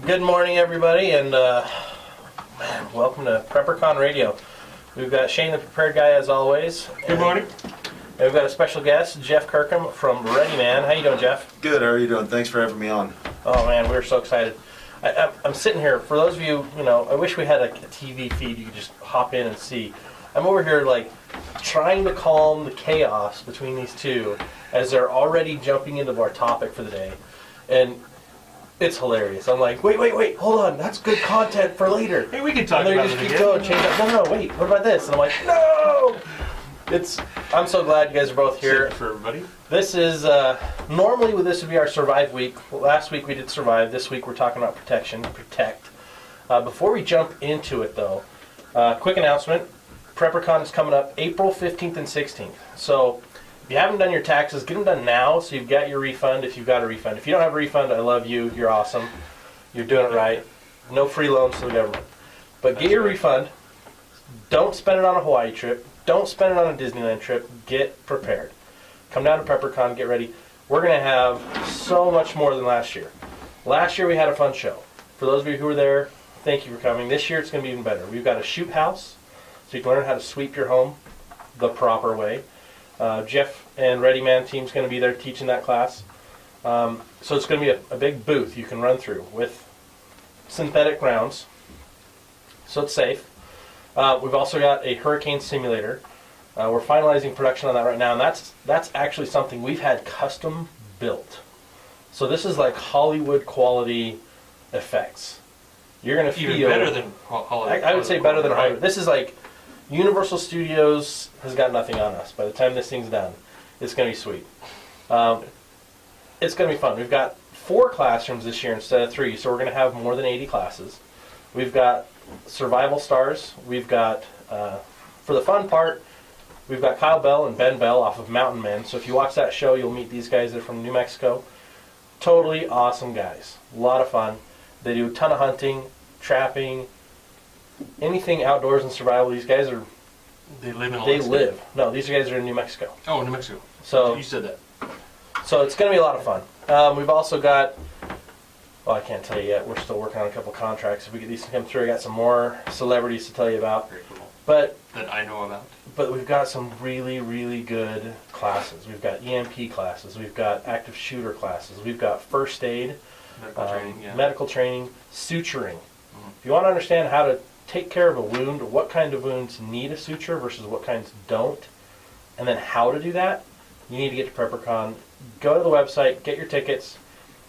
Good morning, everybody, and man, welcome to PrepperCon Radio. We've got Shane, the prepared guy, as always. Good morning. And we've got a special guest, Jeff Kirkham from ReadyMan. How you doing, Jeff? Good. How are you doing? Thanks for having me on. Oh man, we're so excited. I'm sitting here. For those of you, I wish we had a TV feed you could just hop in and see. I'm over here like trying to calm the chaos between these two as they're already jumping into our topic for the day, and it's hilarious. I'm like, wait, hold on, that's good content for later. Hey, we can talk and about they just it keep again. going, change up. No, wait, what about this? And I'm like, no! I'm so glad you guys are both here. For everybody. This is, normally this would be our Survive week. Last week we did Survive. This week we're talking about protection, protect. Before we jump into it though, quick announcement. PrepperCon is coming up April 15th and 16th. So if you haven't done your taxes, get them done now so you've got your refund if you've got a refund. If you don't have a refund, I love you. You're awesome. You're doing it right. No free loans to the government. But get your refund. Don't spend it on a Hawaii trip. Don't spend it on a Disneyland trip. Get prepared. Come down to PrepperCon, get ready. We're going to have so much more than last year. Last year we had a fun show. For those of you who were there, thank you for coming. This year it's going to be even better. We've got a shoot house, so you can learn how to sweep your home the proper way. Jeff and ReadyMan team's going to be there teaching that class. So it's going to be a big booth you can run through with synthetic grounds, so it's safe. We've also got a hurricane simulator. We're finalizing production on that right now, and that's actually something we've had custom built. So this is like Hollywood quality effects. You're going to feel Even better than Hollywood. I would say better than right? Hollywood. This is like Universal Studios has got nothing on us. By the time this thing's done, it's going to be sweet. It's going to be fun. We've got 4 classrooms this year instead of 3, so we're going to have more than 80 classes. We've got survival stars. We've got, for the fun part, we've got Kyle Bell and Ben Bell off of Mountain Men. So if you watch that show, you'll meet these guys. They're from New Mexico. Totally awesome guys. A lot of fun. They do a ton of hunting, trapping, anything outdoors and survival. These guys are... They live in They Alaska? live. No, these guys are in New Mexico. Oh, New Mexico. So You said that. So it's going to be a lot of fun. We've also got... Well, I can't tell you yet. We're still working on a couple contracts. If we get these to come through, I got some more celebrities to tell you about. Very cool. But That I know about. we've got some really, really good classes. We've got EMP classes. We've got active shooter classes. We've got first aid, Medical training, yeah. medical training, suturing. If you want to understand how to take care of a wound, what kind of wounds need a suture versus what kinds don't, and then how to do that, you need to get to PrepperCon. Go to the website, get your tickets,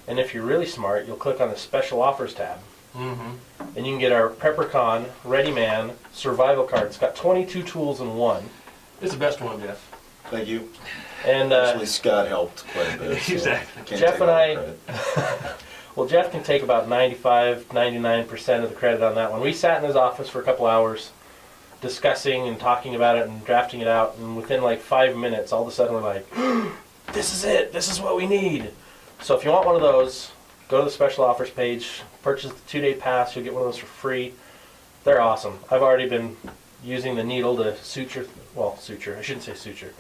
and if you're really smart, you'll click on the special offers tab. Mm-hmm. And you can get our PrepperCon ReadyMan survival card. It's got 22 tools in one. It's the best one, Jeff. Thank you. And Actually, Scott helped quite a bit. So Exactly. can't Jeff take and all the I- credit. well, Jeff can take about 95, 99% of the credit on that one. We sat in his office for a couple hours discussing and talking about it and drafting it out, and within like 5 minutes, all of a sudden we're like, this is it, this is what we need. So if you want one of those, go to the special offers page, purchase the 2-day pass, you'll get one of those for free. They're awesome. I've already been using the needle to suture, I shouldn't say suture,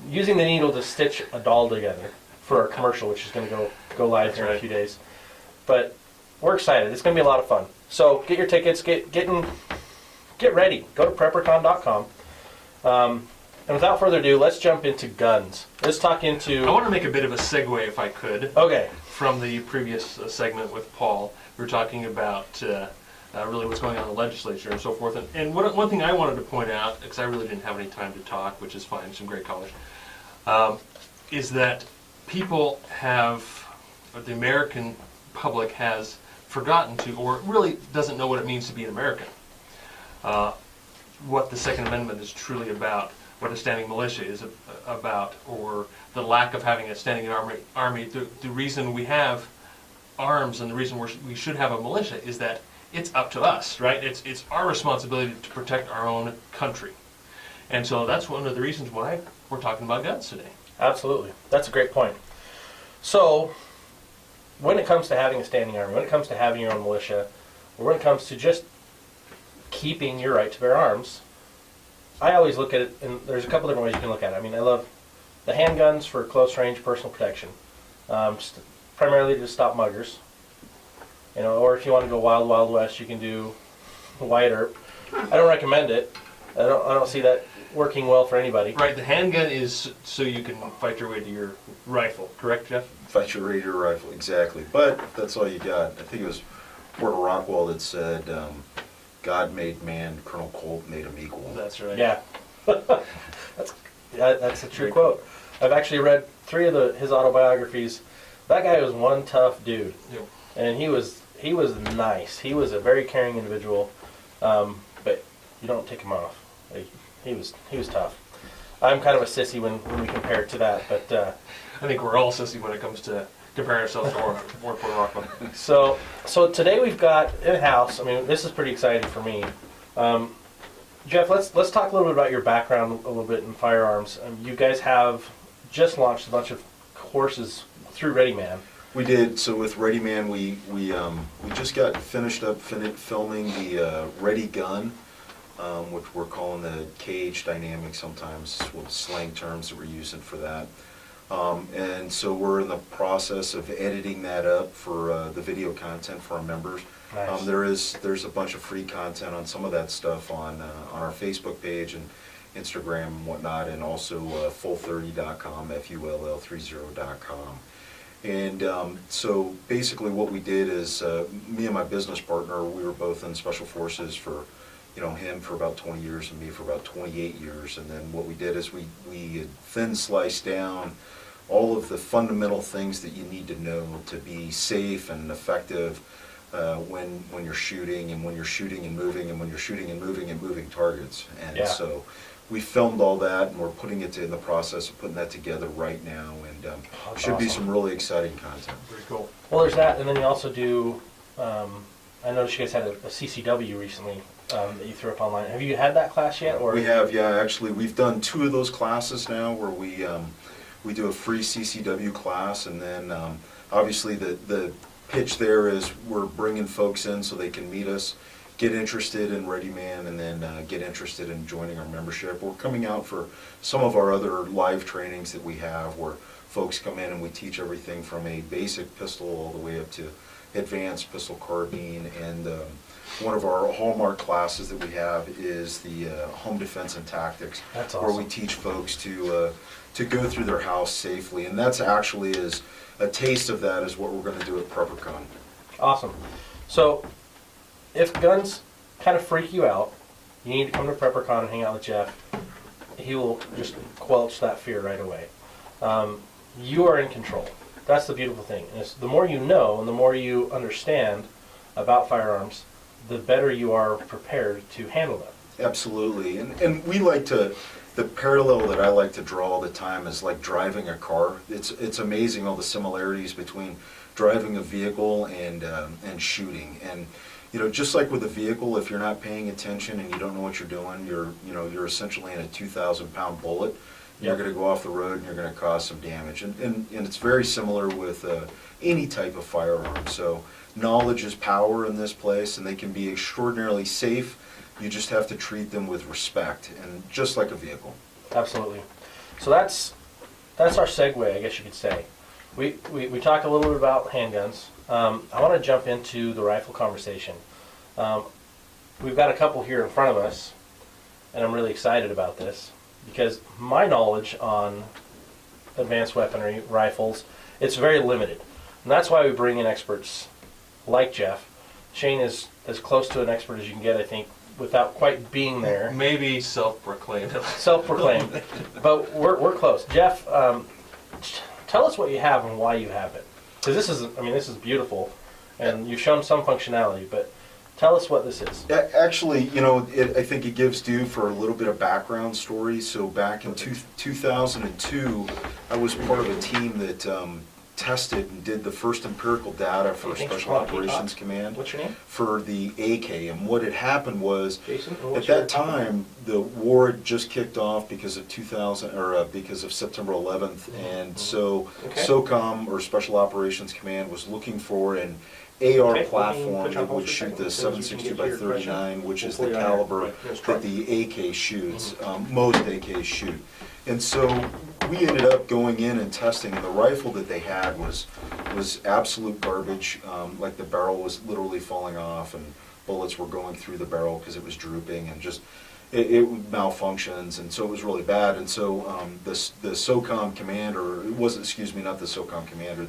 using the needle to stitch a doll together for our commercial, which is going to go live here in a few days. But we're excited. It's going to be a lot of fun. So get your tickets, get ready. Go to PrepperCon.com. And without further ado, let's jump into guns. Let's talk into... I want to make a bit of a segue, if I could, Okay. from the previous segment with Paul. We were talking about really what's going on in the legislature and so forth. And one thing I wanted to point out, because I really didn't have any time to talk, which is fine, some great college, is that people have, or the American public has forgotten to, or really doesn't know what it means to be an American. What the Second Amendment is truly about, what a standing militia is about, or the lack of having a standing army. The reason we have arms and the reason we should have a militia is that it's up to us, right? It's our responsibility to protect our own country. And so that's one of the reasons why we're talking about guns today. Absolutely. That's a great point. So, when it comes to having a standing army, when it comes to having your own militia, or when it comes to just keeping your right to bear arms, I always look at it, and there's a couple different ways you can look at it. I mean, I love the handguns for close range personal protection, primarily to stop muggers. or if you want to go wild, wild west, you can do Wyatt Earp. I don't recommend it. I don't see that working well for anybody. Right, the handgun is so you can fight your way to your rifle, correct, Jeff? Fight your way to your rifle, exactly. But that's all you got. I think it was Porter Rockwell that said, God made man, Colonel Colt made him equal. That's right. Yeah. That's a true quote. I've actually read 3 of his autobiographies. That guy was one tough dude. Yep. And he was nice. He was a very caring individual, but you don't take him off. He was tough. I'm kind of a sissy when we compare it to that, but I think we're all sissy when it comes to comparing ourselves to more Porter Rockwell. so today we've got in-house. I mean, this is pretty exciting for me. Jeff, let's talk a little bit about your background a little bit in firearms. You guys have just launched a bunch of courses through ReadyMan. We did. So with ReadyMan, we just got finished up filming the Ready Gun, which we're calling the cage dynamic sometimes, with slang terms that we're using for that. And so we're in the process of editing that up for the video content for our members. Nice. There's a bunch of free content on some of that stuff on our Facebook page and Instagram and whatnot, and also full30.com, full30.com. And so basically what we did is, me and my business partner, we were both in Special Forces for, him for about 20 years and me for about 28 years. And then what we did is we thin sliced down all of the fundamental things that you need to know to be safe and effective when you're shooting, and when you're shooting and moving, and when you're shooting and moving targets. And so we filmed all that, and we're putting it in the process of putting that together right now, and should be some really exciting content. Very cool. Well, there's that, and then you also do. I noticed you guys had a CCW recently that you threw up online. Have you had that class yet? Or We have, yeah. Actually, we've done 2 of those classes now, where we do a free CCW class, and then obviously the pitch there is we're bringing folks in so they can meet us, get interested in ReadyMan, and then get interested in joining our membership. We're coming out for some of our other live trainings that we have, where folks come in and we teach everything from a basic pistol all the way up to advanced pistol carbine. And one of our hallmark classes that we have is the home defense and tactics. That's where we awesome. teach folks to go through their house safely. And that's actually is a taste of that is what we're going to do at PrepperCon. Awesome. So, if guns kind of freak you out, you need to come to PrepperCon and hang out with Jeff. He will just quelch that fear right away. You are in control. That's the beautiful thing. Is the more you know and the more you understand about firearms, the better you are prepared to handle them. Absolutely. And we like to, the parallel that I like to draw all the time is like driving a car. It's amazing all the similarities between driving a vehicle and shooting. And just like with a vehicle, if you're not paying attention and you don't know what you're doing, you're essentially in a 2,000-pound bullet. You're going to go off the road and you're going to cause some damage. And it's very similar with any type of firearm. So knowledge is power in this place, and they can be extraordinarily safe. You just have to treat them with respect, and just like a vehicle. Absolutely. So that's our segue, I guess you could say. We talked a little bit about handguns. I want to jump into the rifle conversation. We've got a couple here in front of us, and I'm really excited about this because my knowledge on advanced weaponry, rifles, it's very limited. And that's why we bring in experts like Jeff. Shane is as close to an expert as you can get, I think, without quite being there. Maybe self-proclaimed. Self-proclaimed. But we're close. Jeff, tell us what you have and why you have it. Because this is beautiful, and you've shown some functionality, but tell us what this is. Actually, I think it gives due for a little bit of background story. So back in 2002, I was part of a team that tested and did the first empirical data for Special Operations Command. What's your name? For the AK. And what had happened was, Jason? at that time, the war had just kicked off because of because of September 11th, and so Okay. SOCOM, or Special Operations Command, was looking for an AR Okay, platform put you on that hold would for a shoot second, the as soon as we can 7.62 get by to your question. 39, which is We'll the pull you on caliber right, this that truck. the AK shoots. Most AKs shoot. And so we ended up going in and testing, and the rifle that they had was absolute garbage. Like the barrel was literally falling off, and bullets were going through the barrel because it was drooping, and just it malfunctions, and so it was really bad. And so the SOCOM commander, it wasn't, excuse me, not the SOCOM commander,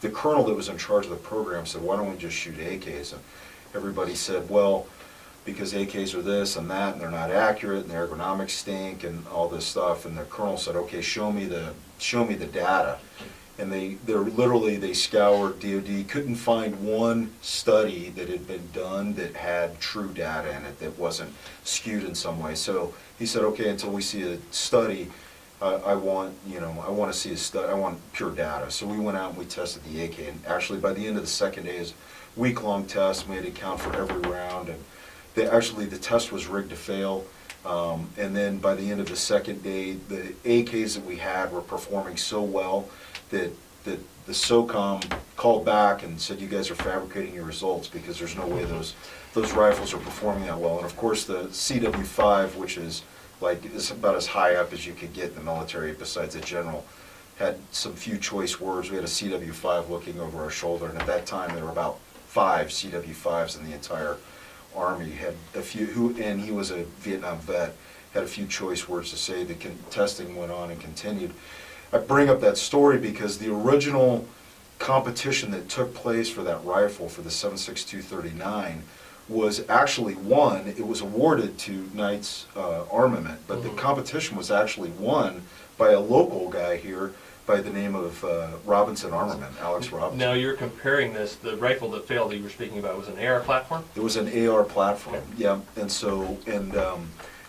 the colonel that was in charge of the program said, why don't we just shoot AKs? And everybody said, well, because AKs are this and that, and they're not accurate, and the ergonomics stink, and all this stuff. And the colonel said, okay, show me the data. And they scoured DoD, couldn't find one study that had been done that had true data in it, that wasn't skewed in some way. So he said, okay, until we see a study, I want to see a study. I want pure data. So we went out and we tested the AK, and actually by the end of the second day, is week-long test. We had to count for every round, and the test was rigged to fail. And then by the end of the second day, the AKs that we had were performing so well that the SOCOM called back and said, you guys are fabricating your results, because there's no way those rifles are performing that well. And of course the CW5, which is about as high up as you could get in the military besides a general, had some few choice words. We had a CW5 looking over our shoulder, and at that time there were about 5 CW5s in the entire Army. Had a few and he was a Vietnam vet, had a few choice words to say. The testing went on and continued. I bring up that story because the original competition that took place for that rifle, for the 7.62-39, was actually won. It was awarded to Knight's Armament, but the competition was actually won by a local guy here by the name of Robinson Armament, Alex Robinson. Now you're comparing this, the rifle that failed that you were speaking about was an AR platform? It was an AR platform, yeah. And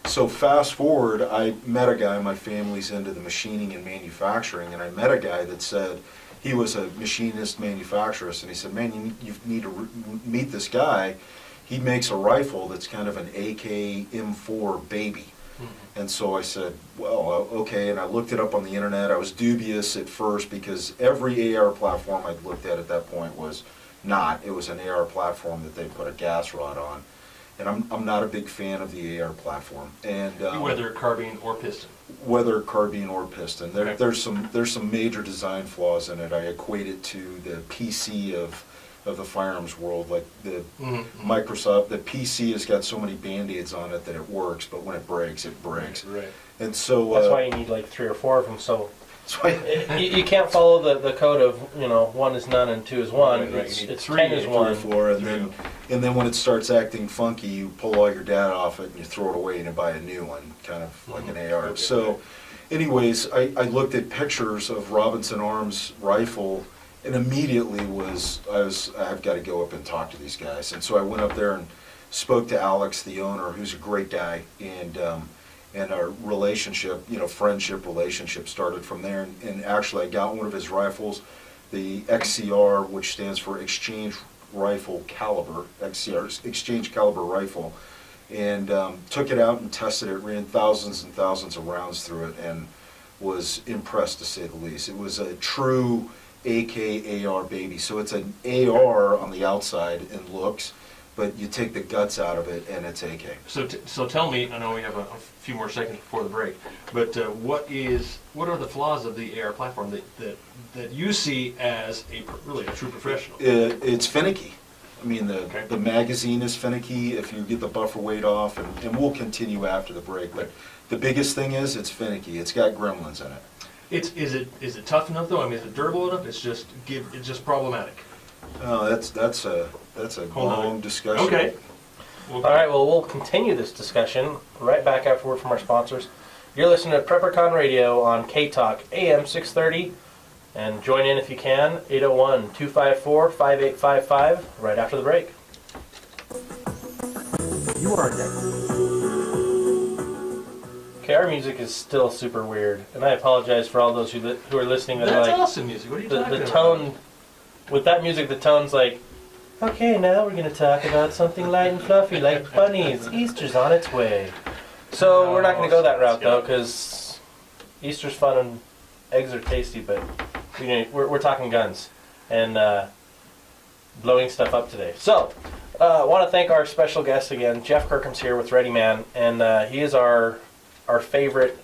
so fast forward, I met a guy, my family's into the machining and manufacturing, and I met a guy that said, he was a machinist manufacturist, and he said, man, you need to meet this guy. He makes a rifle that's kind of an AK M4 baby. And so I said, well, okay, and I looked it up on the internet. I was dubious at first because every AR platform I'd looked at that point was not. It was an AR platform that they put a gas rod on. And I'm not a big fan of the AR platform. And whether carbine or piston. Whether carbine or piston. Okay. There's some major design flaws in it. I equate it to the PC of the firearms world, like the Microsoft. The PC has got so many Band-Aids on it that it works, but when it breaks, it breaks. Right. And so That's why you need like 3 or 4 of them. So that's why you can't follow the code of 1 is none and 2 is 1. Right, right. It's, You need it's 3, 10 is 3 or 1. 4, and then when it starts acting funky, you pull all your data off it and you throw it away and you buy a new one, kind of like an AR. Okay. So, anyways, I looked at pictures of Robinson Arms rifle, and immediately I've got to go up and talk to these guys. And so I went up there and spoke to Alex, the owner, who's a great guy, and our relationship, friendship relationship started from there. And actually I got one of his rifles, the XCR, which stands for Exchange Rifle Caliber, XCR, Exchange Caliber Rifle, and took it out and tested it, ran thousands and thousands of rounds through it, and was impressed, to say the least. It was a true AK AR baby. So it's an AR on the outside and looks, but you take the guts out of it and it's AK. So tell me, I know we have a few more seconds before the break, but what are the flaws of the AR platform that you see as really a true professional? It's finicky. I mean, the magazine is finicky if you get the buffer weight off, and we'll continue after the break, but the biggest thing is it's finicky. It's got gremlins in it. Is it tough enough though? I mean, is it durable enough? It's just problematic. Oh, that's a long discussion. Okay. All right, well, we'll continue this discussion right back afterward from our sponsors. You're listening to PrepperCon Radio on K-Talk, AM 630, and join in if you can, 801-254-5855, right after the break. You are next. Okay, our music is still super weird, and I apologize for all those who are listening. That That's are like, awesome music. What are you talking the about? tone, with that music, the tone's like, okay, now we're going to talk about something light and fluffy like bunnies. Easter's on its way. So we're not going to go that route, though, because Easter's fun and eggs are tasty, but we're talking guns. And blowing stuff up today. So, I want to thank our special guest again. Jeff Kirkham's here with ReadyMan, and he is our favorite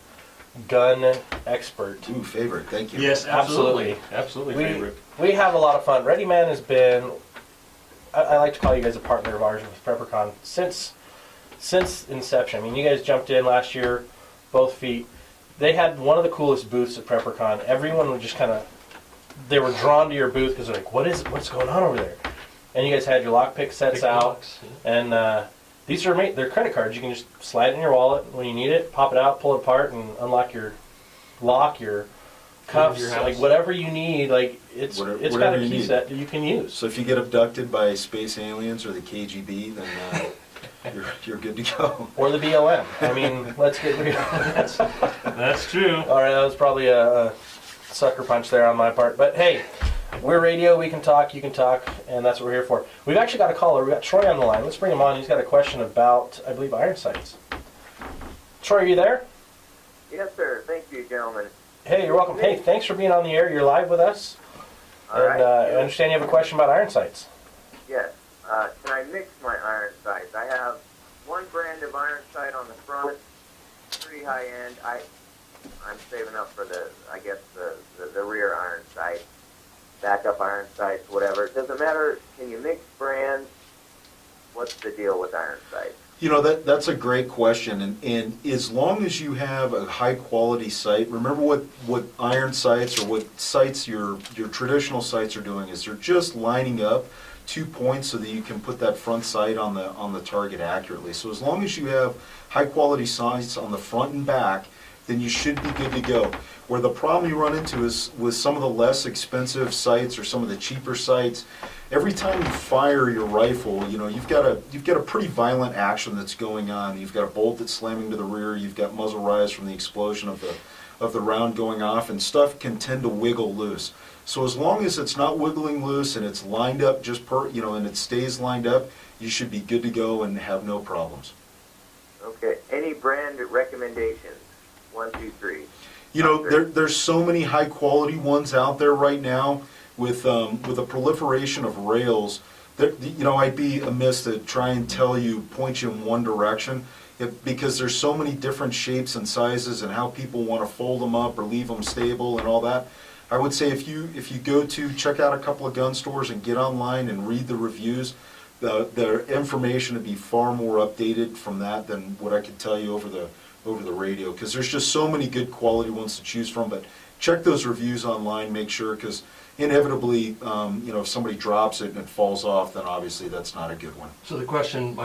gun expert. Ooh, favorite. Thank you. Yes, absolutely. Absolutely favorite. We have a lot of fun. ReadyMan has been, I like to call you guys a partner of ours with PrepperCon since inception. I mean, you guys jumped in last year, both feet. They had one of the coolest booths at PrepperCon. Everyone would just kind of, they were drawn to your booth because they're like, what's going on over there? And you guys had your lockpick sets out, and these are they're credit cards. You can just slide it in your wallet when you need it, pop it out, pull it apart, and unlock your lock, your cuffs, like whatever you need. Like it's got a key set that you can use. So if you get abducted by space aliens or the KGB, then you're good to go. Or the BLM. I mean, let's get real. That's true. All right, that was probably a sucker punch there on my part. But hey, we're radio. We can talk. You can talk, and that's what we're here for. We've actually got a caller. We got Troy on the line. Let's bring him on. He's got a question about, I believe, iron sights. Troy, are you there? Yes, sir. Thank you, gentlemen. Hey, you're welcome. Hey, thanks for being on the air. You're live with us. All right. I understand you have a question about iron sights. Yes. Can I mix my iron sights? I have one brand of iron sight on the front, pretty high end. I'm saving up for the rear iron sight, backup iron sights, whatever. Does it matter? Can you mix brands? What's the deal with iron sights? You know, that's a great question, and as long as you have a high quality sight, remember what iron sights or what sights your traditional sights are doing is they're just lining up 2 points so that you can put that front sight on the target accurately. So as long as you have high quality sights on the front and back, then you should be good to go. Where the problem you run into is with some of the less expensive sights or some of the cheaper sights. Every time you fire your rifle, you know, you've got a pretty violent action that's going on. You've got a bolt that's slamming to the rear. You've got muzzle rise from the explosion of the round going off, and stuff can tend to wiggle loose. So as long as it's not wiggling loose and it's lined up and it stays lined up, you should be good to go and have no problems. Okay. Any brand recommendations? 1, 2, 3. You know, there's so many high quality ones out there right now with a proliferation of rails. You know, I'd be amiss to try and point you in one direction, because there's so many different shapes and sizes and how people want to fold them up or leave them stable and all that. I would say if you go to check out a couple of gun stores and get online and read the reviews, the information would be far more updated from that than what I could tell you over the radio, because there's just so many good quality ones to choose from. But check those reviews online, make sure, because inevitably, if somebody drops it and it falls off, then obviously that's not a good one. So my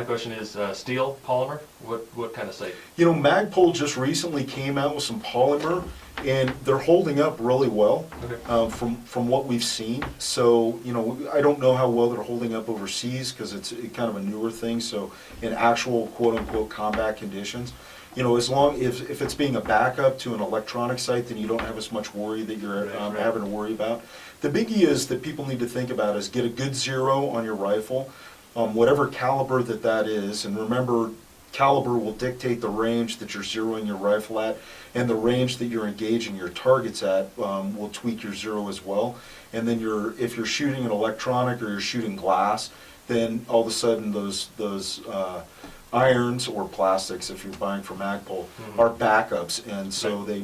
question is steel, polymer? What kind of sight? You know, Magpul just recently came out with some polymer, and they're holding up really well. Okay. From what we've seen. So, you know, I don't know how well they're holding up overseas because it's kind of a newer thing. So in actual quote-unquote combat conditions, you know, as long if it's being a backup to an electronic sight, then you don't have as much worry that you're having to worry about. The biggie is that people need to think about is get a good zero on your rifle, whatever caliber that is, and remember, caliber will dictate the range that you're zeroing your rifle at, and the range that you're engaging your targets at will tweak your zero as well. And then if you're shooting an electronic or you're shooting glass, then all of a sudden those irons or plastics, if you're buying from Magpul, are backups, and so they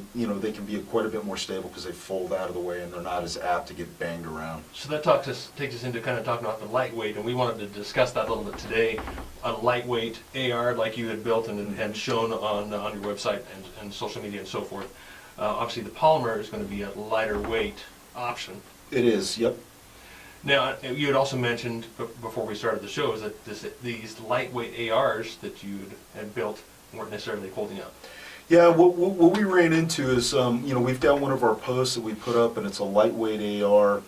can be quite a bit more stable because they fold out of the way and they're not as apt to get banged around. So that takes us into kind of talking about the lightweight, and we wanted to discuss that a little bit today. A lightweight AR like you had built and shown on your website and social media and so forth. Obviously, the polymer is going to be a lighter weight option. It is, yep. Now, you had also mentioned before we started the show is that these lightweight ARs that you had built weren't necessarily holding up. Yeah, what we ran into is, we've got one of our posts that we put up, and it's a lightweight AR.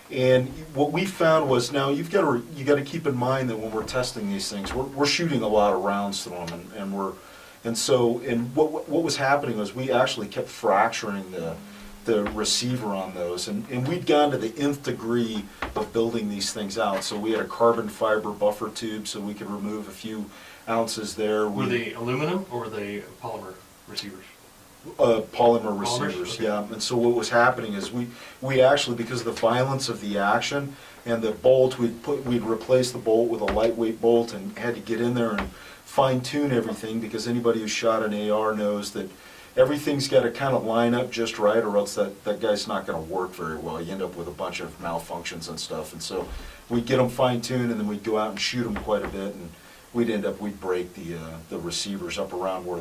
And what we found was, now you got to keep in mind that when we're testing these things, we're shooting a lot of rounds through them, and what was happening was we actually kept fracturing the receiver on those, and we'd gone to the nth degree of building these things out. So we had a carbon fiber buffer tube so we could remove a few ounces there. Were they aluminum or were they polymer receivers? Polymer receivers, okay. Yeah. And so what was happening is we actually, because of the violence of the action, and the bolt, we'd replace the bolt with a lightweight bolt and had to get in there and fine tune everything, because anybody who shot an AR knows that everything's got to kind of line up just right, or else that guy's not going to work very well. You end up with a bunch of malfunctions and stuff. And so we'd get them fine tuned, and then we'd go out and shoot them quite a bit, and we'd break the receivers up around where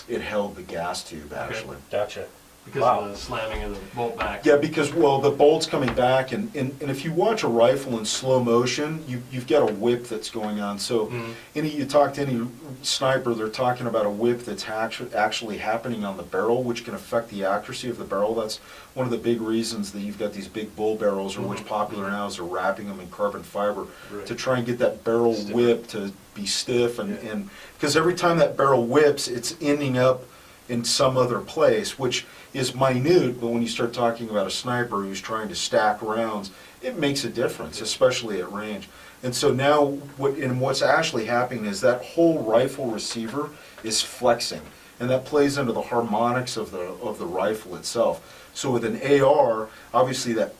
it held the gas tube, actually. Gotcha. Because Wow. of the slamming of the bolt back. Yeah, because, well, the bolt's coming back, and if you watch a rifle in slow motion, you've got a whip that's going on. So you talk to any sniper, they're talking about a whip that's actually happening on the barrel, which can affect the accuracy of the barrel. That's one of the big reasons that you've got these big bull barrels, or which popular now is they're wrapping them in carbon fiber Right. to try and get that barrel Stiff. whip to be stiff. Yeah. And because every time that barrel whips, it's ending up in some other place, which is minute, but when you start talking about a sniper who's trying to stack rounds, it makes a difference, especially at range. And so now, what's actually happening is that whole rifle receiver is flexing, and that plays into the harmonics of the rifle itself. So with an AR, obviously the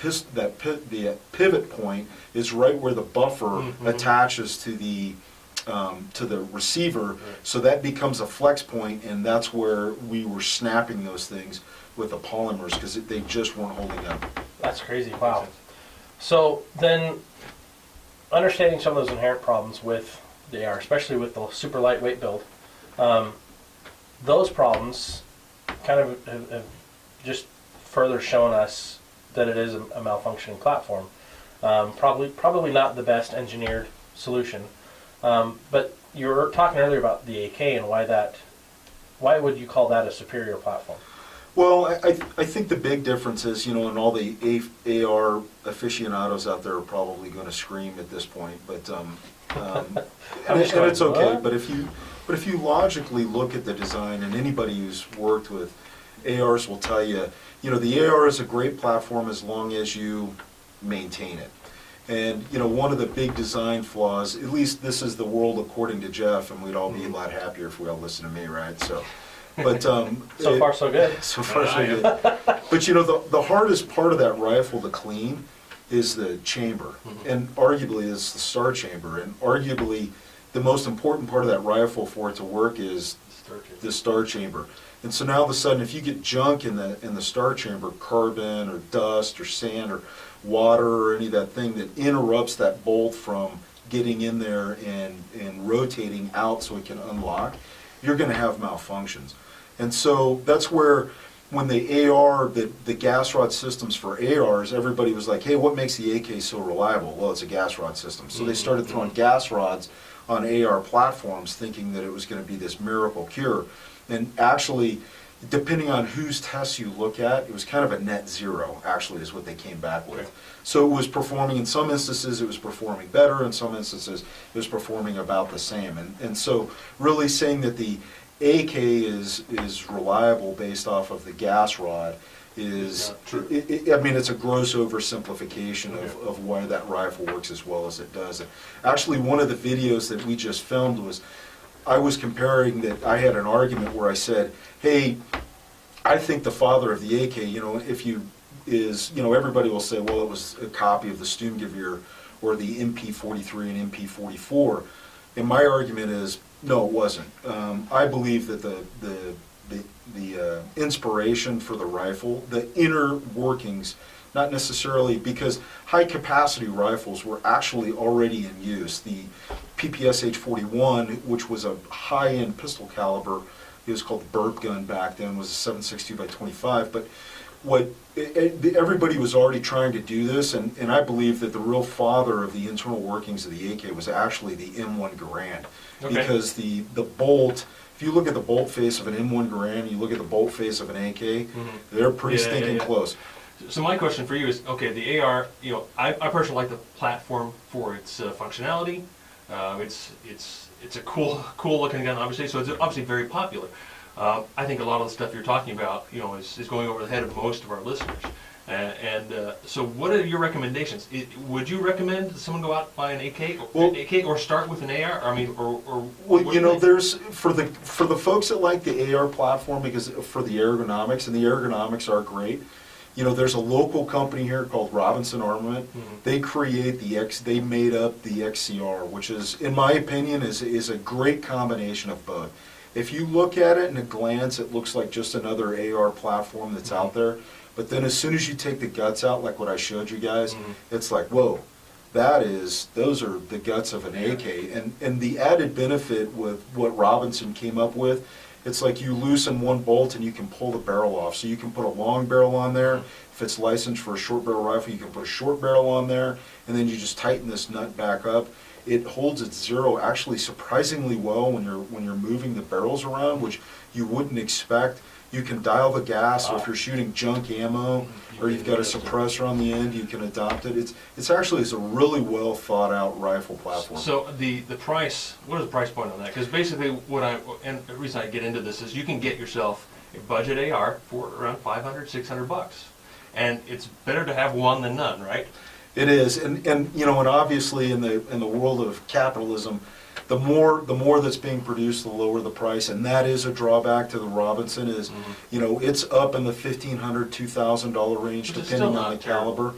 pivot point is right where the buffer attaches to the receiver, so that becomes a flex point, and that's where we were snapping those things with the polymers, because they just weren't holding up. That's crazy. Wow. So then, understanding some of those inherent problems with the AR, especially with the super lightweight build, those problems kind of have just further shown us that it is a malfunctioning platform. Probably not the best engineered solution. But you were talking earlier about the AK and why would you call that a superior platform? Well, I think the big difference is, and all the AR aficionados out there are probably going to scream at this point, but and it's okay. But if you logically look at the design, and anybody who's worked with ARs will tell you, the AR is a great platform as long as you maintain it. And one of the big design flaws, at least this is the world according to Jeff, and we'd all be a lot happier if we all listened to me, right? So, but So far, so good. So far, so good. But the hardest part of that rifle to clean is the chamber, and arguably is the star chamber, and arguably the most important part of that rifle for it to work is the star chamber. And so now all of a sudden, if you get junk in the star chamber, carbon or dust or sand or water or any of that thing that interrupts that bolt from getting in there and rotating out so it can unlock, you're going to have malfunctions. And so that's where, when the AR, the gas rod systems for ARs, everybody was like, hey, what makes the AK so reliable? Well, it's a gas rod system. So they started throwing gas rods on AR platforms, thinking that it was going to be this miracle cure. And actually, depending on whose tests you look at, it was kind of a net zero, actually, is what they came back with. So it was performing, in some instances, it was performing better. In some instances, it was performing about the same. And so really saying that the AK is reliable based off of the gas rod is, it's a gross oversimplification of why that rifle works as well as it does. And actually, one of the videos that we just filmed was, I was comparing that. I had an argument where I said, hey, I think the father of the AK, everybody will say, well, it was a copy of the Sturmgewehr or the MP43 and MP44. And my argument is, no, it wasn't. I believe that the inspiration for the rifle, the inner workings, not necessarily, because high capacity rifles were actually already in use. The PPSH-41, which was a high-end pistol caliber, it was called the burp gun back then, was a 7.62 by 25, but everybody was already trying to do this, and I believe that the real father of the internal workings of the AK was actually the M1 Garand. Okay. Because the bolt, if you look at the bolt face of an M1 Garand, you look at the bolt face of an AK, they're pretty stinking close. So my question for you is, okay, the AR, I personally like the platform for its functionality. It's a cool looking gun, obviously, so it's obviously very popular. I think a lot of the stuff you're talking about, is going over the head of most of our listeners. So what are your recommendations? Would you recommend that someone go out and buy an AK or start with an AR? There's for the folks that like the AR platform, because for the ergonomics, and the ergonomics are great, There's a local company here called Robinson Armament. They create they made up the XCR, which is, in my opinion, is a great combination of both. If you look at it in a glance, it looks like just another AR platform that's out there. But then as soon as you take the guts out, like what I showed you guys, it's like, whoa, those are the guts of an AK. And the added benefit with what Robinson came up with, it's like you loosen one bolt and you can pull the barrel off. So you can put a long barrel on there. If it's licensed for a short barrel rifle, you can put a short barrel on there, and then you just tighten this nut back up. It holds its zero actually surprisingly well when you're moving the barrels around, which you wouldn't expect. You can dial the gas, so if you're shooting junk ammo or you've got a suppressor on the end, you can adopt it. It's a really well thought out rifle platform. So the price, what is the price point on that? Because basically and the reason I get into this is you can get yourself a budget AR for around $500, $600. And it's better to have one than none, right? It is, and obviously in the world of capitalism, the more that's being produced, the lower the price, and that is a drawback to the Robinson. Is it's up in the $1,500, $2,000 range depending on the caliber.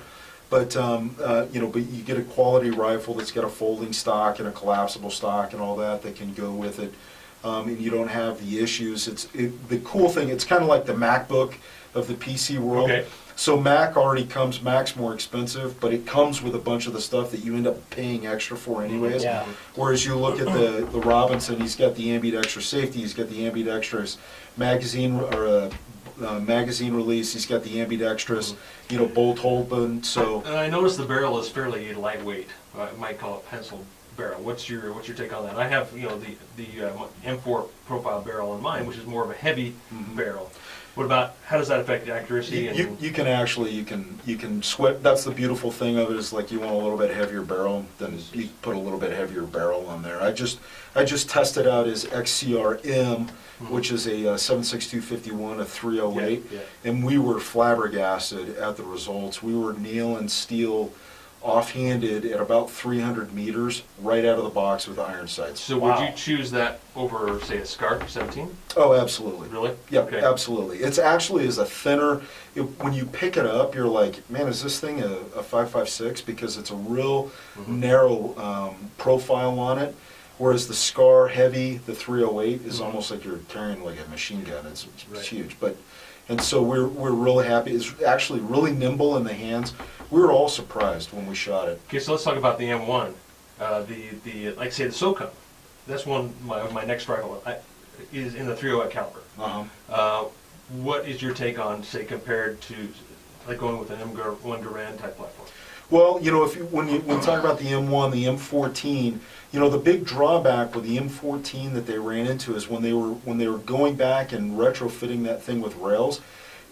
But but you get a quality rifle that's got a folding stock and a collapsible stock and all that can go with it, and you don't have the issues. The cool thing. It's kind of like the MacBook of the PC world. Okay. So Mac's more expensive, but it comes with a bunch of the stuff that you end up paying extra for anyways. Yeah. Whereas you look at the Robinson, he's got the ambidextrous safety, he's got the ambidextrous magazine release, he's got the ambidextrous, bolt hold. So I noticed the barrel is fairly lightweight. I might call it pencil barrel. What's your take on that? I have the M4 profile barrel in mine, which is more of a heavy barrel. What about, how does that affect the accuracy? You can sweat. That's the beautiful thing of it, is like you want a little bit heavier barrel, then you put a little bit heavier barrel on there. I just tested out his XCR-M, which is a 7.6251, a 308, and we were flabbergasted at the results. We were nailing steel offhanded at about 300 meters right out of the box with iron sights. So would you choose that over, say, a SCAR 17? Oh, absolutely. Really? Yeah, okay. Absolutely. It's actually is a thinner. When you pick it up, you're like, man, is this thing a 5.56? Because it's a real narrow profile on it. Whereas the SCAR heavy, the 308, is almost like you're carrying like a machine gun. It's huge. And so we're really happy. It's actually really nimble in the hands. We were all surprised when we shot it. Okay, so let's talk about the M1. Like say the SOCOM. That's my next rifle is in the 308 caliber. What is your take on, say, compared to like going with an M1 Garand type platform? Well, when you talk about the M1, the M14, the big drawback with the M14 that they ran into is when they were going back and retrofitting that thing with rails,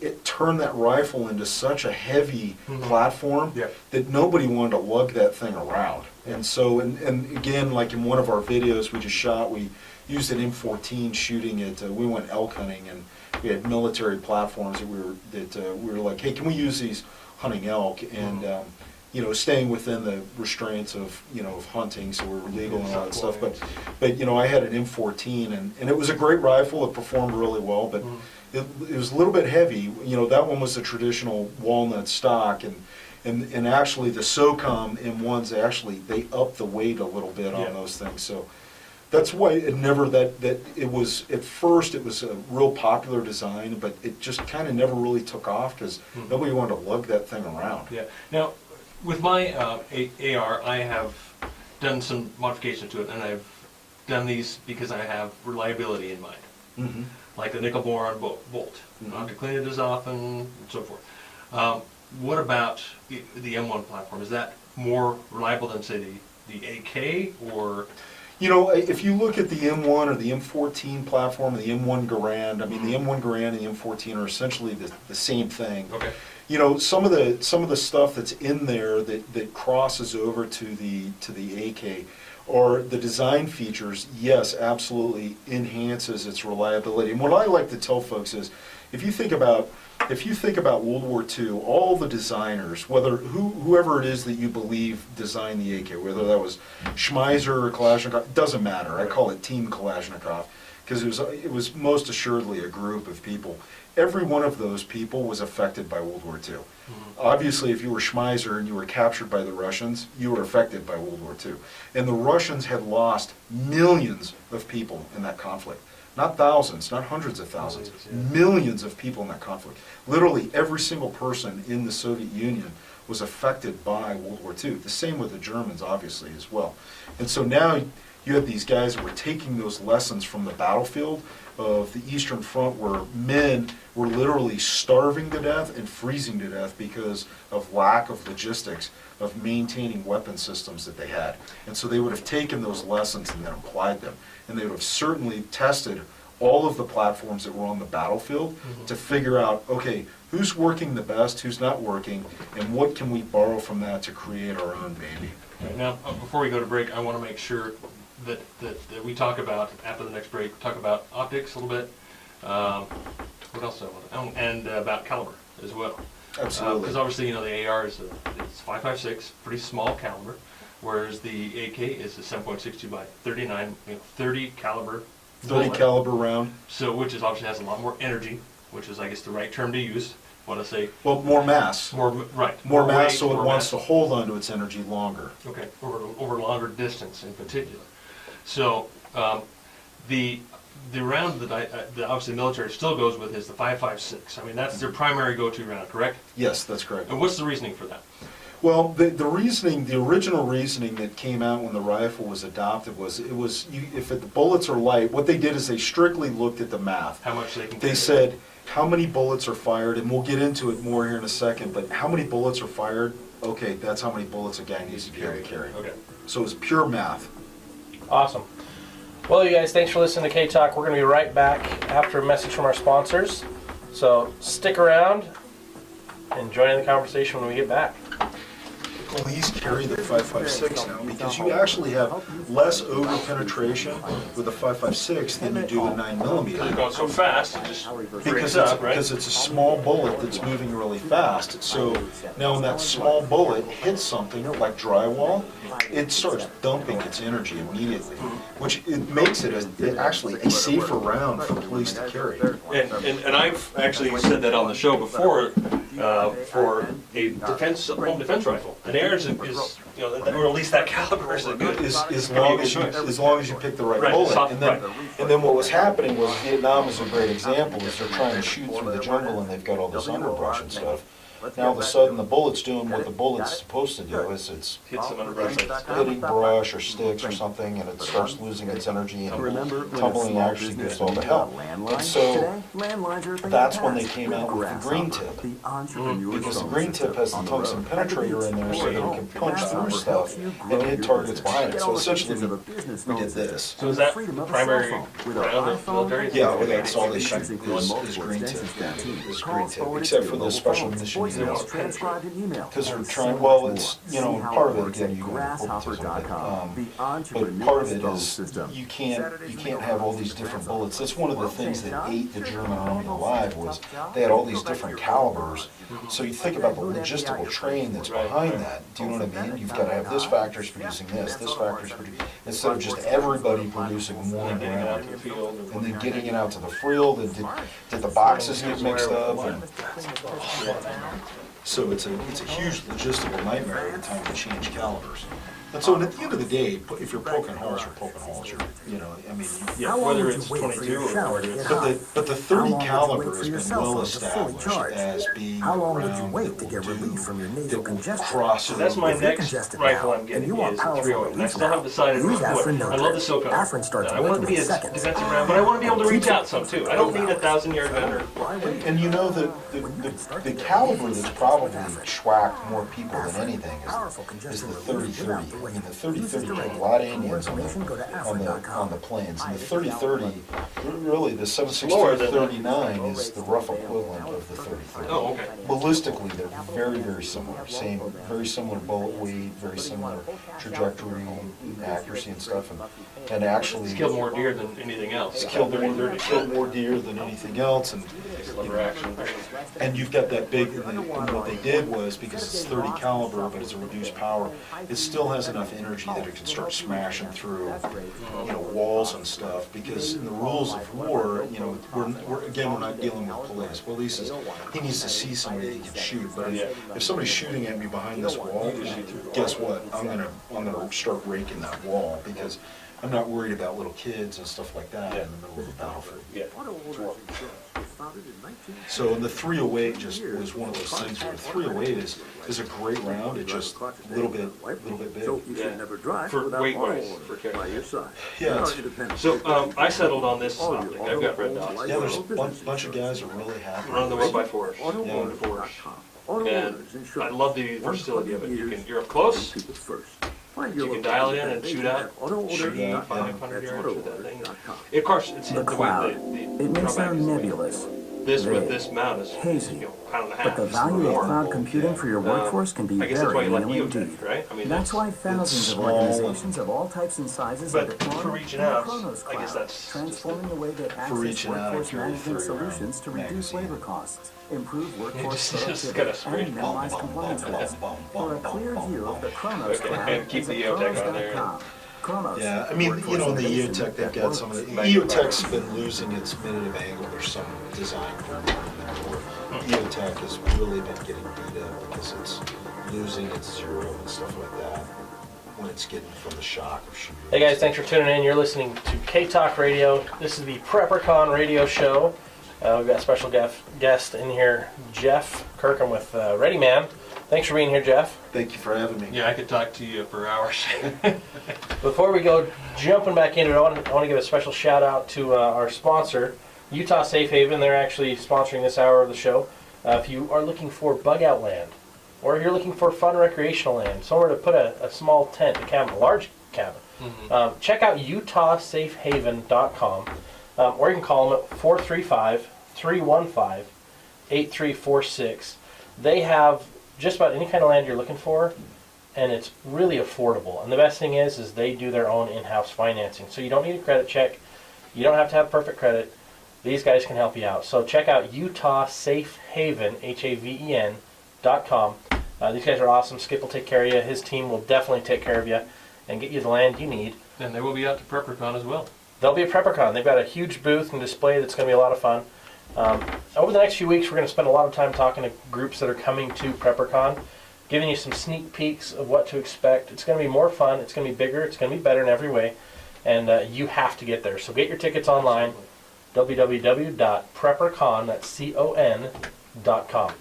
it turned that rifle into such a heavy platform that nobody wanted to lug that thing around. And so, and again, like in one of our videos we just shot, we used an M14 shooting it. We went elk hunting, and we had military platforms that we were like, hey, can we use these hunting elk? And staying within the restraints of of hunting, so we're legal and all that stuff. But I had an M14, and it was a great rifle. It performed really well, but it was a little bit heavy. That one was the traditional walnut stock, and actually the SOCOM M1s they up the weight a little bit on those things. So that's why it was at first it was a real popular design, but it just kind of never really took off because nobody wanted to lug that thing around. Yeah. Now, with my AR, I have done some modifications to it, and I've done these because I have reliability in mind. Like the nickel boron bolt. Not have to clean it as often, and so forth. What about the M1 platform? Is that more reliable than, say, the AK, or? If you look at the M1 or the M14 platform, or the M1 Garand, the M1 Garand and the M14 are essentially the same thing. Okay. Some of the stuff that's in there that crosses over to the AK, or the design features, yes, absolutely enhances its reliability. And what I like to tell folks is, if you think about World War II, all the designers, whoever it is that you believe designed the AK, whether that was Schmeiser or Kalashnikov, doesn't matter. I call it Team Kalashnikov, because it was most assuredly a group of people. Every one of those people was affected by World War II. Obviously, if you were Schmeiser and you were captured by the Russians, you were affected by World War II. And the Russians had lost millions of people in that conflict. Not thousands, not hundreds of thousands, millions of people in that conflict. Literally every single person in the Soviet Union was affected by World War II. The same with the Germans, obviously, as well. And so now you have these guys that were taking those lessons from the battlefield of the Eastern Front, where men were literally starving to death and freezing to death because of lack of logistics of maintaining weapon systems that they had. And so they would have taken those lessons and then applied them. And they would have certainly tested all of the platforms that were on the battlefield to figure out, okay, who's working the best, who's not working, and what can we borrow from that to create our own baby. Right, now, before we go to break, I want to make sure that we talk about, after the next break, talk about optics a little bit. What else do I want to, and about caliber as well. Absolutely. Because obviously, the AR is it's 5.56, pretty small caliber, whereas the AK is a 7.62 by 39, 30 caliber. 30 caliber round. So, which is obviously has a lot more energy, which is, I guess, the right term to use. Want to say Well, more mass. more right? More mass, weight, so it more wants mass. to hold onto its energy longer. Okay, over longer distance in particular. So the round that obviously the military still goes with is the 5.56. I mean, that's their primary go-to round, correct? Yes, that's correct. And what's the reasoning for that? Well, the reasoning, the original reasoning that came out when the rifle was adopted was, if the bullets are light, what they did is they strictly looked at the math. How much they can They carry. said, how many bullets are fired, and we'll get into it more here in a second, but how many bullets are fired, okay, that's how many bullets a guy needs to be able to carry. Okay. So it's pure math. Awesome. Well, you guys, thanks for listening to K-Talk. We're going to be right back after a message from our sponsors. So stick around and join in the conversation when we get back. Please carry the 5.56 now, because you actually have less over penetration with the 5.56 than you do with 9mm. Because it's going so fast, it just Because breaks it's, up, right? because it's a small bullet that's moving really fast. So now when that small bullet hits something like drywall, it starts dumping its energy immediately, which it makes it actually a safer round for police to carry. And I've actually said that on the show before for a home defense rifle. An air is or at least that caliber is a good. As long as you pick the right Right, bullet. soft- And then what was happening was, Vietnam is a great example, is they're trying to shoot through the jungle and they've got all this underbrush and stuff. Now all of a sudden the bullet's doing what the bullet's supposed to do, is it's Hit some underbrush. hitting brush or sticks or something, and it starts losing its energy, and tumbling actually goes all to hell. And so that's when they came out with the green tip, because the green tip has the tungsten penetrator in there so that it can punch through stuff and hit targets behind it. So essentially we did this. So is that the primary round of military? Yeah, well, that's all they shoot is green tip, except for the special mission units. Because they're trying, well, it's, part of it, again, you go into corporatism, but part of it is you can't have all these different bullets. That's one of the things that ate the German army alive, was they had all these different calibers. So you think about the logistical train that's behind that. Do you know what I mean? You've got to have this factory's producing this factory's producing, instead of just everybody producing one round. And then getting it out to the field, and did the boxes get mixed up? And so it's a huge logistical nightmare every time you change calibers. And so at the end of the day, if you're poking holes, you're poking holes. Yeah, whether it's 22 or whether it's... But the 30 caliber has been well established as being How long would you around wait to get relief from your nasal congestion? cross. So that's my next rifle I'm getting, is the 308. And I still haven't decided what. I love the silk Afrin I want it to be a defensive round, but I want to be able to reach out some too. I don't need a 1,000-yard gun or... And the caliber that's probably schwacked more people than anything is the 30-30. I mean, the 30-30 killed a lot of Indians on the plains. And the 30-30, really, the 7.62-39 is the rough equivalent of the 30-30. Oh, okay. Ballistically, they're very, very similar. Very similar bullet weight, very similar trajectory, accuracy and stuff. And actually... It's killed more deer than anything else. It's killed more deer than anything else, and nice lever action. And you've got that big, and what they did was, because it's 30 caliber, but it's a reduced power, it still has enough energy that it can start smashing through, walls and stuff, because in the rules of war, we're not dealing with police. Police he needs to see somebody he can shoot, but if somebody's shooting at me behind this wall, guess what? I'm gonna start raking that wall, because I'm not worried about little kids and stuff like that in the middle of the battlefield. Yeah. So the 308 just was one of those things where the 308 is a great round. It's just a little bit big. So you should never drive For without weight-wise, auto for orders carry. by your side. Yeah, it's- So I settled on this optic. I've got red dots. Yeah, there's a bunch of guys are really happy. Run the 1x4s. AutoOwners.com. And I love the versatility of it. You're up close. You can dial it in and shoot out 500 yards with that thing. Of course, it's The the cloud. way It may drawback sound is nebulous, this with vague, this mount is hazy, pound and a half. but the value of cloud computing for your workforce can be I guess that's why very you like real EOTech, indeed. right? I mean, That's why thousands of small organizations of all types and sizes are But deploying for reaching the out, Chronos I guess Cloud, that's transforming the way that access reaching out, workforce carry management 30 round solutions to reduce magazine. labor costs, improve workforce just got a productivity, straight and minimize compliance risk. For a clear view of the Chronos Okay, Cloud, and keep visit the EOTech on there. Chronos.com. Chronos. Yeah, I mean, workforce in the innovation EOTech, they've that got some of the, works. EOTech's been losing its minute of angle. There's some design problem in there where EOTech has really been getting beat up because it's losing its zero and stuff like that when it's getting from the shock of shooting. Hey guys, thanks for tuning in. You're listening to K-Talk Radio. This is the PrepperCon radio show. We've got a special guest in here, Jeff Kirkham with ReadyMan. Thanks for being here, Jeff. Thank you for having me. Yeah, I could talk to you for hours. Before we go jumping back into it, I want to give a special shout out to our sponsor, Utah Safe Haven. They're actually sponsoring this hour of the show. If you are looking for bug out land, or if you're looking for fun recreational land, somewhere to put a small tent, a cabin, a large cabin, check out UtahSafeHaven.com, or you can call them at 435-315-8346. They have just about any kind of land you're looking for, and it's really affordable. And the best thing is they do their own in-house financing. So you don't need a credit check. You don't have to have perfect credit. These guys can help you out. So check out UtahSafeHaven, HAVEN.com. These guys are awesome. Skip will take care of you. His team will definitely take care of you and get you the land you need. And they will be out to PrepperCon as well. They'll be at PrepperCon. They've got a huge booth and display that's going to be a lot of fun. Over the next few weeks, we're going to spend a lot of time talking to groups that are coming to PrepperCon, giving you some sneak peeks of what to expect. It's going to be more fun. It's going to be bigger. It's going to be better in every way. And you have to get there. So get your tickets online, www.preppercon, that's CON.com. All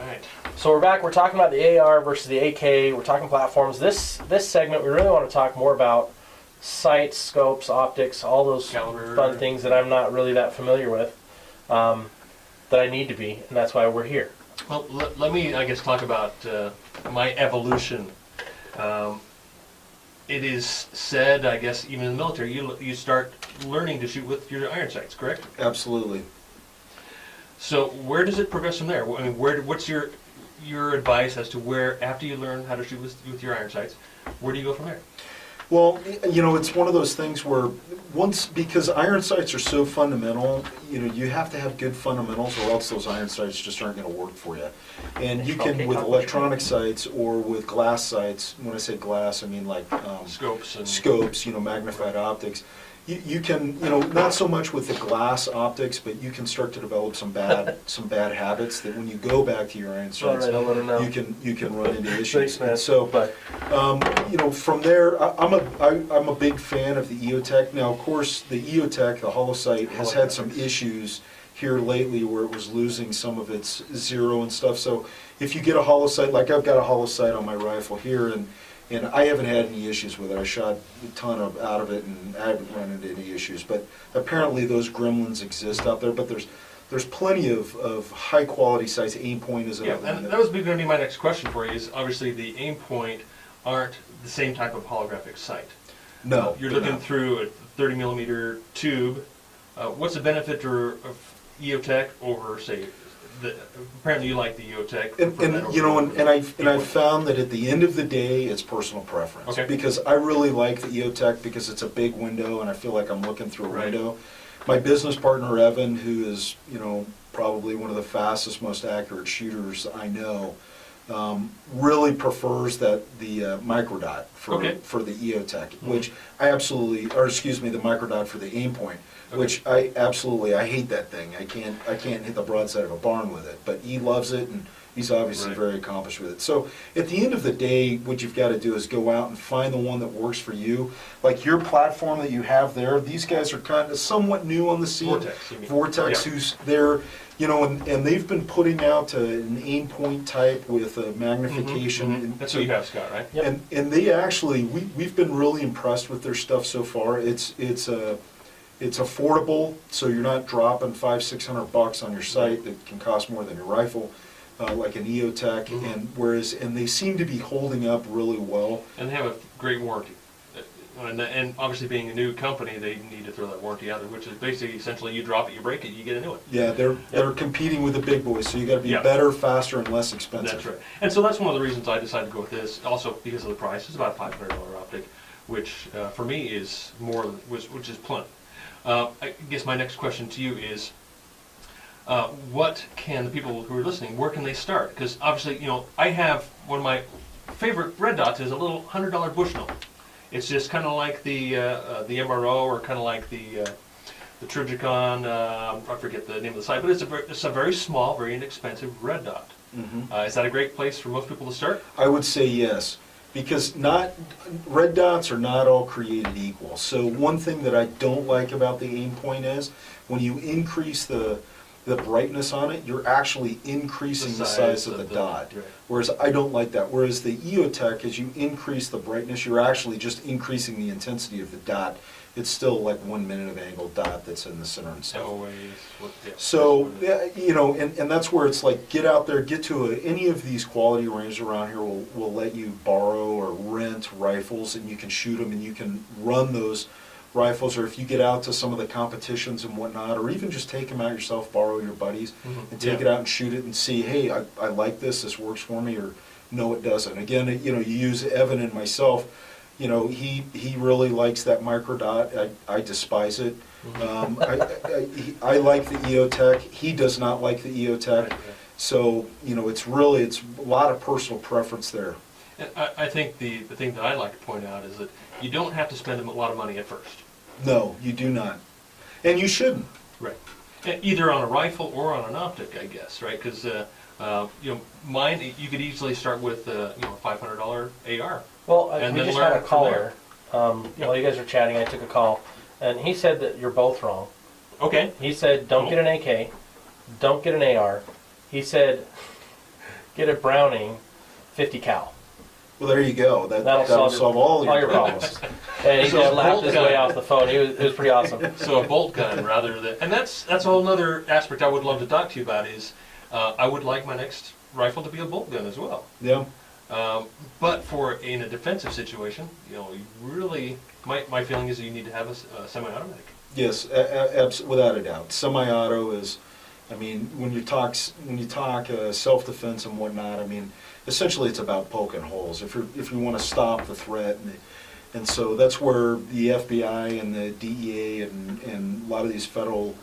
right. So we're back. We're talking about the AR versus the AK. We're talking platforms. This segment, we really want to talk more about sights, scopes, optics, all those Caliber. fun things that I'm not really that familiar with, that I need to be, and that's why we're here. Well, let me, I guess, talk about my evolution. It is said, I guess, even in the military, you start learning to shoot with your iron sights, correct? Absolutely. So where does it progress from there? I mean, what's your advice as to where, after you learn how to shoot with your iron sights, where do you go from there? Well, it's one of those things where because iron sights are so fundamental, you have to have good fundamentals or else those iron sights just aren't going to work for you. And you can, with electronic sights or with glass sights, when I say glass, I mean like Scopes and scopes, magnified optics. You can, not so much with the glass optics, but you can start to develop some bad habits that when you go back to your iron sights, I'll let her know. you can run into issues. Thanks, man. And so, But from there, I'm a big fan of the EOTech. Now, of course, the EOTech, the holosight, has had some issues here lately where it was losing some of its zero and stuff. So if you get a holosight, like I've got a holosight on my rifle here, and I haven't had any issues with it. I shot a ton out of it, and I haven't run into any issues. But apparently those gremlins exist out there. But there's plenty of high quality sights. Aim Point is yeah, another and one. that was going to be my next question for you. Is obviously the aim point aren't the same type of holographic sight. No, You're they're looking not. through a 30 millimeter tube. What's the benefit of EOTech over, say, apparently you like the EOTech. And I've found that at the end of the day, it's personal preference. Okay. Because I really like the EOTech because it's a big window, and I feel like I'm looking through a Right. window. My business partner Evan, who is probably one of the fastest, most accurate shooters I know, really prefers the microdot for the EOTech, which I absolutely, or excuse me, the microdot for the aim point, which I hate that thing. I can't hit the broadside of a barn with it, but he loves it, and he's obviously very accomplished with it. So at the end of the day, what you've got to do is go out and find the one that works for you. Like your platform that you have there, these guys are kind of somewhat new on the scene. Vortex, you mean. Vortex, who's there, you know, and they've been putting out an aim point type with a magnification. And That's what you have, Scott, right? Yep. And they actually, we've been really impressed with their stuff so far. It's affordable, so you're not dropping $500-600 on your site that can cost more than your rifle, like an EOTech. And they seem to be holding up really well. And they have a great warranty. And obviously, being a new company, they need to throw that warranty out there, which is basically essentially you drop it, you break it, you get a new one. Yeah, they're competing with the big boys, so you got to be better, faster, and less expensive. That's right. And so that's one of the reasons I decided to go with this. Also because of the price, it's about a $500 optic, which for me is which is plenty. I guess my next question to you is, what can the people who are listening, where can they start? Because obviously, you know, I have one of my favorite red dots is a little $100 Bushnell. It's just kind of like the MRO, or kind of like the Trigicon. I forget the name of the site, but it's a very small, very inexpensive red dot. Is that a great place for most people to start? I would say yes, because red dots are not all created equal. So one thing that I don't like about the aim point is when you increase the brightness on it, you're actually increasing the size of the dot. Right. Whereas I don't like that. Whereas the EOTech, as you increase the brightness, you're actually just increasing the intensity of the dot. It's still like 1 minute of angled dot that's in the center and stuff. So, you know, and that's where it's like, get out there, get to any of these quality ranges around here will let you borrow or rent rifles, and you can shoot them and you can run those rifles, or if you get out to some of the competitions and whatnot, or even just take them out yourself, borrow your buddies, and take it out and shoot it and see, hey, I like this works for me, or no, it doesn't. Again, you know, you use Evan and myself, you know, he really likes that microdot. I despise it. I like the EOTech. He does not like the EOTech. So, you know, it's a lot of personal preference there. And I think the thing that I'd like to point out is that you don't have to spend a lot of money at first. No, you do not. And you shouldn't. Right. Either on a rifle or on an optic, I guess, right? Because, you know, mine, you could easily start with, you know, a $500 AR. Well, and we then just learn had a from caller. there. While you guys were chatting, I took a call, and he said that you're both wrong. Okay. He said, don't get an AK, don't get an AR. He said, get a Browning 50 cal. Well, there you go. That'll solve all your problems. And he just laughed his way off the phone. It was pretty awesome. So a bolt gun rather than, and that's a whole other aspect I would love to talk to you about is, I would like my next rifle to be a bolt gun as well. Yeah. But in a defensive situation, you know, you really, my feeling is that you need to have a semi-automatic. Yes, without a doubt. Semi-auto is, I mean, when you talk self-defense and whatnot, I mean, essentially it's about poking holes. If you want to stop the threat, and so that's where the FBI and the DEA and a lot of these federal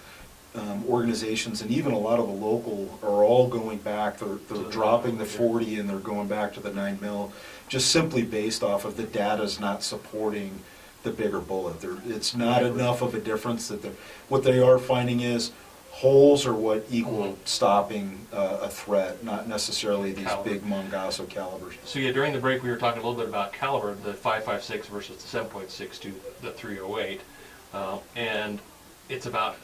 organizations and even a lot of the local are all going back. They're dropping the 40 and they're going back to the 9mm, just simply based off of the data's not supporting the bigger bullet. It's not enough of a difference that what they are finding is holes are what equal stopping a threat, not necessarily these big Mongasso calibers. So yeah, during the break we were talking a little bit about caliber, the 5.56 versus the 7.6 to the 308, and it's about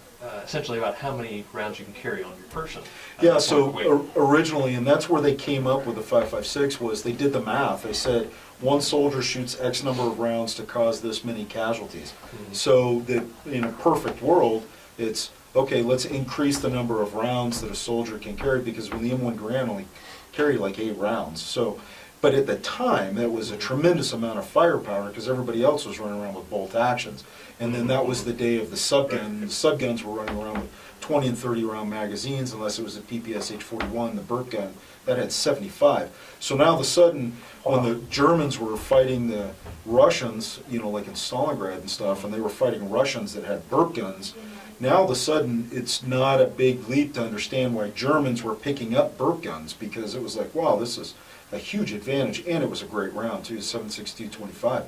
essentially about how many rounds you can carry on your person. Yeah, so originally, and that's where they came up with the 5.56, was they did the math. They said one soldier shoots X number of rounds to cause this many casualties. So that in a perfect world, it's okay, let's increase the number of rounds that a soldier can carry, because when the M1 Garand only carry like 8 rounds. So But at the time, that was a tremendous amount of firepower because everybody else was running around with bolt actions. And then that was the day of the subgun. The subguns were running around with 20 and 30 round magazines, unless it was a PPS H41, the Burt gun, that had 75. So now all of a sudden, when the Germans were fighting the Russians, you know, like in Stalingrad and stuff, and they were fighting Russians that had Burt guns, now all of a sudden it's not a big leap to understand why Germans were picking up Burt guns, because it was like, wow, this is a huge advantage, and it was a great round too, 7.62-25.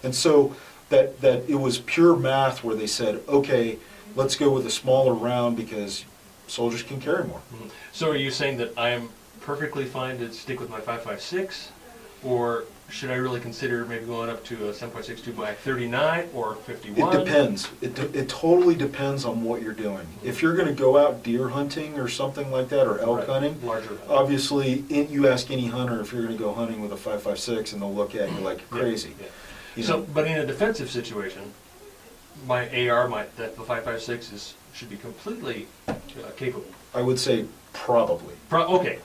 And so that it was pure math where they said, okay, let's go with a smaller round because soldiers can carry more. So are you saying that I am perfectly fine to stick with my 5.56, or should I really consider maybe going up to a 7.62 by 39 or 51? It depends. It totally depends on what you're doing. If you're going to go out deer hunting or something like that, or elk Right. hunting, Larger. obviously, you ask any hunter if you're going to go hunting with a 5.56, and they'll look at you like you're crazy. Yeah. You So, know? but in a defensive situation, my AR, the 5.56 should be completely capable. I would say probably. Okay,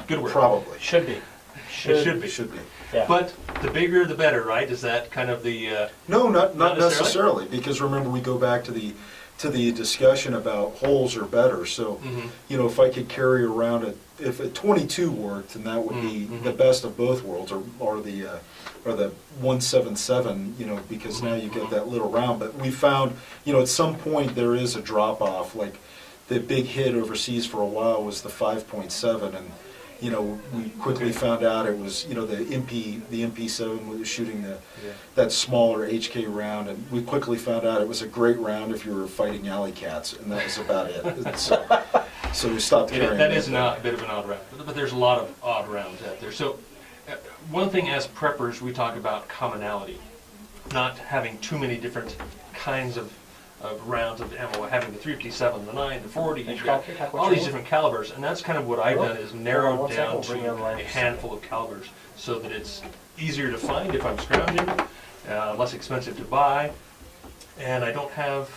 good word. Probably. Should be. It should be. It should be. Yeah. But the bigger the better, right? Is that kind of the? No, not Not necessarily? necessarily, because remember, we go back to the discussion about holes are better. So, you know, if I could carry around if a 22 worked, then that would be the best of both worlds, or the 177, you know, because now you get that little round. But we found, you know, at some point there is a drop off. Like the big hit overseas for a while was the 5.7, and you know, we quickly found out it was, you know, the MP7 was shooting that smaller HK round, and we quickly found out it was a great round if you were fighting alley cats, and that was about it. So we stopped carrying That is a bit of an odd round, but there's a lot of odd rounds out there. So one thing as preppers, we talk about commonality, not having too many different kinds of rounds of ammo, having the 357, the 9, the 40, you've got all these different calibers, and that's kind of what I've done, is narrowed down to a handful of calibers so that it's easier to find if I'm scrounging, less expensive to buy, and I don't have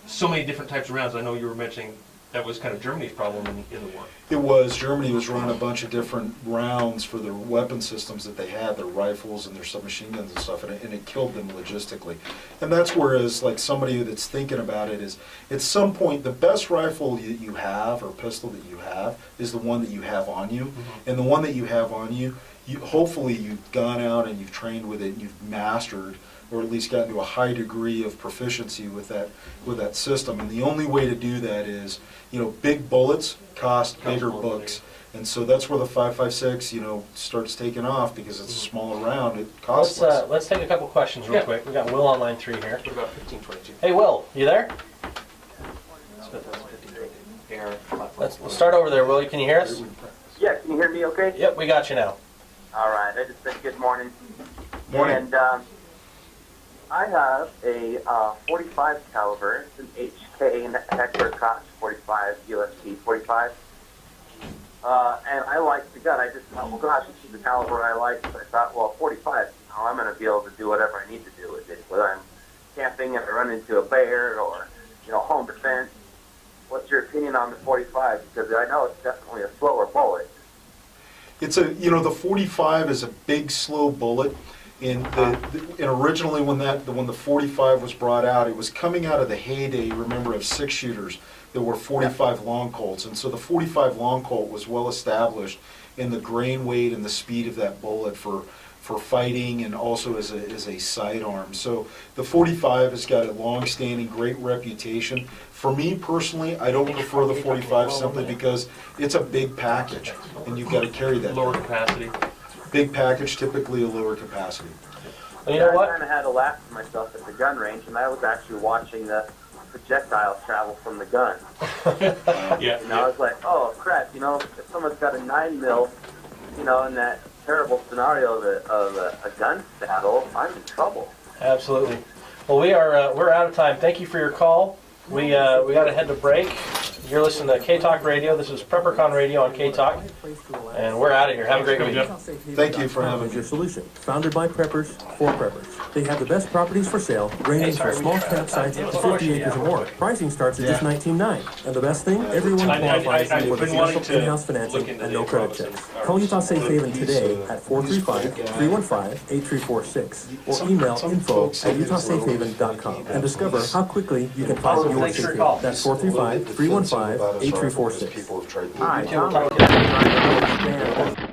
so many different types of rounds. I know you were mentioning that was kind of Germany's problem in the war. It was. Germany was running a bunch of different rounds for their weapon systems that they had, their rifles and their submachine guns and stuff, and it killed them logistically. And that's whereas, like, somebody that's thinking about it is, at some point, the best rifle that you have, or pistol that you have, is the one that you have on you. And the one that you have on you, hopefully you've gone out and you've trained with it, and you've mastered, or at least gotten to a high degree of proficiency with that system. And the only way to do that is, you know, big bullets cost bigger books. And so that's where the 5.56, you know, starts taking off, because it's a smaller round. It costs less. Let's take a couple questions real quick. We got Will on line 3 here. What about 1522? Hey, Will, you there? Let's start over there, Will. Can you hear us? Yeah, can you hear me okay? Yep, we got you now. All right, I just said good morning. Morning. And I have a 45 caliber, it's an HK, and Hector Koch 45, USP 45. And I like the gun. I just thought, well, gosh, this is the caliber I like. So I thought, well, 45, you know, I'm going to be able to do whatever I need to do with it, whether I'm camping and I run into a bear, or, you know, home defense. What's your opinion on the 45? Because I know it's definitely a slower bullet. It's you know, the 45 is a big, slow bullet. And originally when the 45 was brought out, it was coming out of the heyday, remember, of 6-shooters that were 45 long Colts. And so the 45 long Colt was well established in the grain weight and the speed of that bullet for fighting, and also as a sidearm. So the 45 has got a long-standing great reputation. For me personally, I don't prefer the 45 simply because it's a big package, and you've got to carry that. Lower capacity. Big package, typically a lower capacity. Well, you know I what? kind of had a laugh to myself at the gun range, and I was actually watching the projectile travel from the gun. Yeah. And I was like, oh, crap, you know, if someone's got a 9mm, you know, in that terrible scenario of a gun battle, I'm in trouble. Absolutely. Well, we're out of time. Thank you for your call. We got to head to break. You're listening to K-Talk Radio. This is PrepperCon Radio on K-Talk. And we're out of here. Have a great week. Thank you for having me. Your solution. Founded by preppers for preppers. They have the best properties for sale, ranging from small campsites to 50 acres or more. Pricing starts at just $19,900. And the best thing, everyone qualifies for the special in-house financing and no credit checks. Call Utah Safe Haven today at 435-315-8346 or email info@utahsafehaven.com and discover how quickly you can find your safe haven. That's 435-315-8346. People have tried to Hi, leave. Tom.